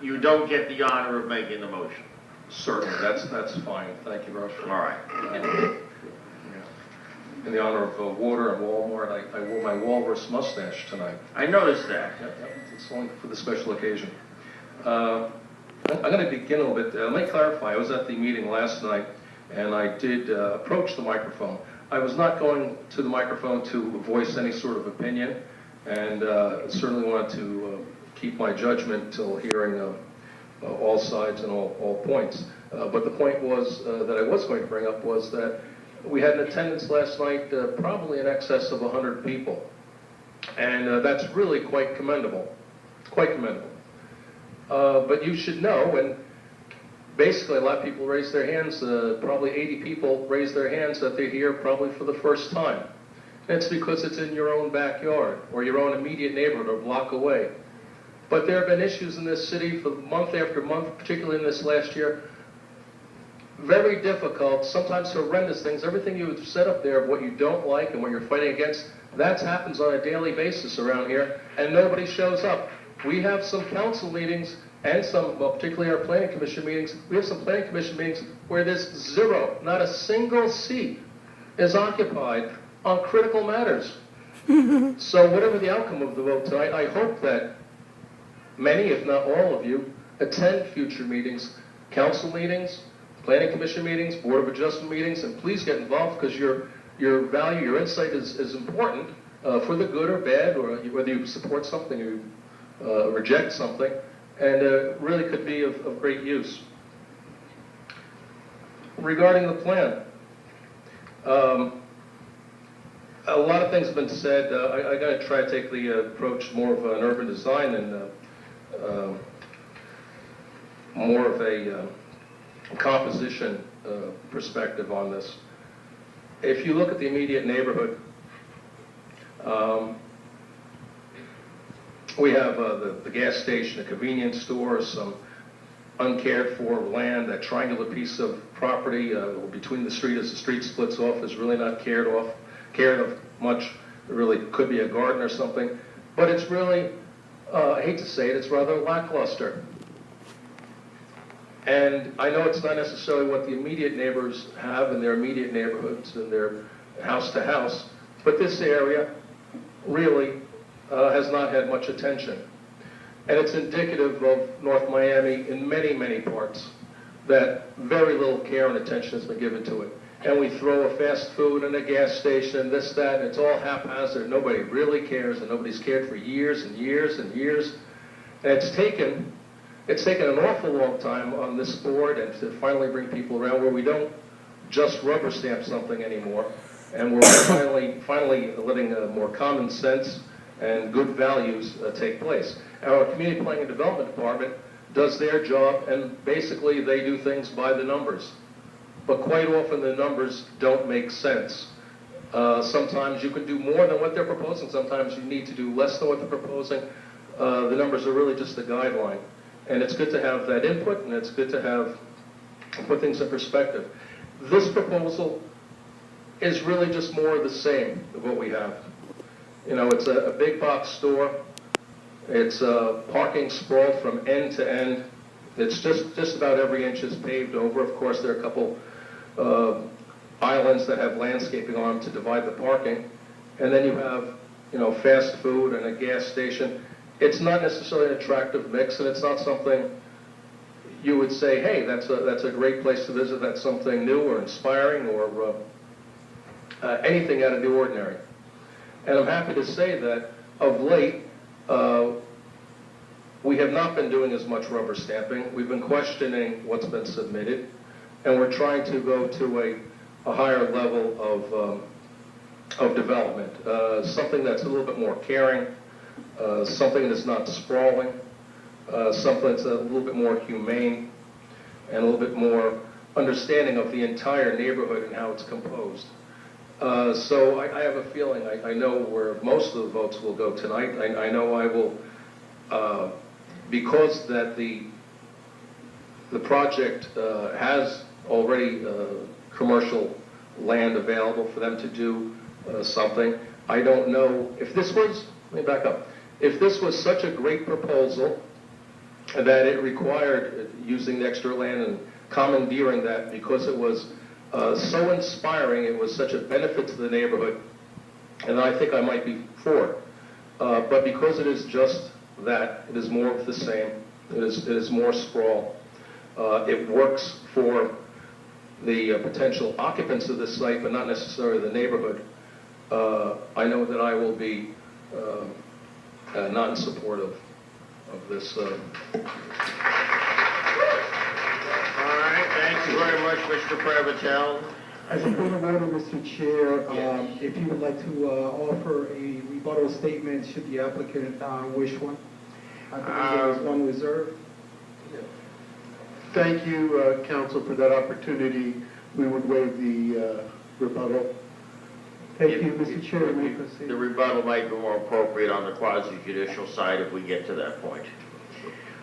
you don't get the honor of making the motion. Certainly, that's fine. Thank you, Rush. All right. In the honor of water and Walmart, I wore my walrus mustache tonight. I noticed that. It's only for the special occasion. I'm going to begin a little bit. Let me clarify. I was at the meeting last night, and I did approach the microphone. I was not going to the microphone to voice any sort of opinion, and certainly wanted to keep my judgment till hearing all sides and all points. But the point was that I was going to bring up was that we had an attendance last night probably in excess of 100 people, and that's really quite commendable, quite commendable. But you should know, and basically a lot of people raise their hands, probably 80 people raise their hands that they're here probably for the first time. And it's because it's in your own backyard or your own immediate neighborhood or block away. But there have been issues in this city for month after month, particularly in this last year, very difficult, sometimes horrendous things. Everything you've set up there of what you don't like and what you're fighting against, that happens on a daily basis around here, and nobody shows up. We have some council meetings and some, well, particularly our planning commission meetings, we have some planning commission meetings where there's zero, not a single seat is occupied on critical matters. So whatever the outcome of the vote tonight, I hope that many, if not all of you, attend future meetings, council meetings, planning commission meetings, board of adjustment meetings, and please get involved because your value, your insight is important for the good or bad, or whether you support something or you reject something, and really could be of great use. Regarding the plan, a lot of things have been said. I'm going to try to take the approach more of an urban design and more of a composition perspective on this. If you look at the immediate neighborhood, we have the gas station, a convenience store, some uncared for land, that triangular piece of property between the street as the street splits off is really not cared of much. It really could be a garden or something, but it's really, I hate to say it, it's rather lackluster. And I know it's not necessarily what the immediate neighbors have in their immediate neighborhoods and their house to house, but this area really has not had much attention. And it's indicative of North Miami in many, many parts that very little care and attention has been given to it. And we throw a fast food and a gas station and this, that, and it's all haphazard. Nobody really cares, and nobody's cared for years and years and years. And it's taken an awful long time on this board and to finally bring people around where we don't just rubber stamp something anymore, and we're finally letting more common sense and good values take place. Our Community Planning and Development Department does their job, and basically they do things by the numbers. But quite often the numbers don't make sense. Sometimes you can do more than what they're proposing, sometimes you need to do less than what they're proposing. The numbers are really just a guideline. And it's good to have that input, and it's good to put things in perspective. This proposal is really just more of the same of what we have. You know, it's a big box store. It's parking sprawled from end to end. It's just about every inch is paved over. Of course, there are a couple islands that have landscaping on them to divide the parking. And then you have, you know, fast food and a gas station. It's not necessarily an attractive mix, and it's not something you would say, hey, that's a great place to visit, that's something new or inspiring or anything out of the ordinary. And I'm happy to say that of late, we have not been doing as much rubber stamping. We've been questioning what's been submitted, and we're trying to go to a higher level of development, something that's a little bit more caring, something that's not sprawling, something that's a little bit more humane, and a little bit more understanding of the entire neighborhood and how it's composed. So I have a feeling, I know where most of the votes will go tonight. I know I will, because that the project has already commercial land available for them to do something. I don't know if this was, let me back up. If this was such a great proposal, and that it required using the extra land and commandeering that because it was so inspiring, it was such a benefit to the neighborhood, and I think I might be for it. But because it is just that, it is more of the same. It is more sprawl. It works for the potential occupants of this site, but not necessarily the neighborhood. I know that I will be not in support of this. All right, thank you very much, Mr. Prevotel. As a point of order, Mr. Chair, if you would like to offer a rebuttal statement, should the applicant wish one? I believe there is one reserved. Thank you, counsel, for that opportunity. We would waive the rebuttal. Thank you, Mr. Chair. You may proceed. The rebuttal might be more appropriate on the quasi-judicial side if we get to that point.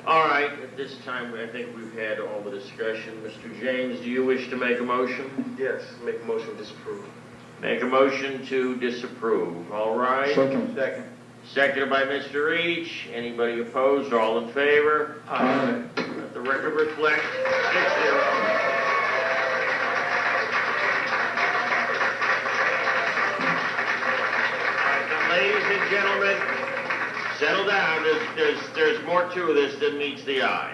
All right, at this time, I think we've had all the discussion. Mr. James, do you wish to make a motion? Yes, make a motion to disapprove. Make a motion to disapprove, all right? Second. Seconded by Mr. Each. Anybody opposed? All in favor? Aye. Let the record reflect 6-0. Ladies and gentlemen, settle down. There's more to this than meets the eye.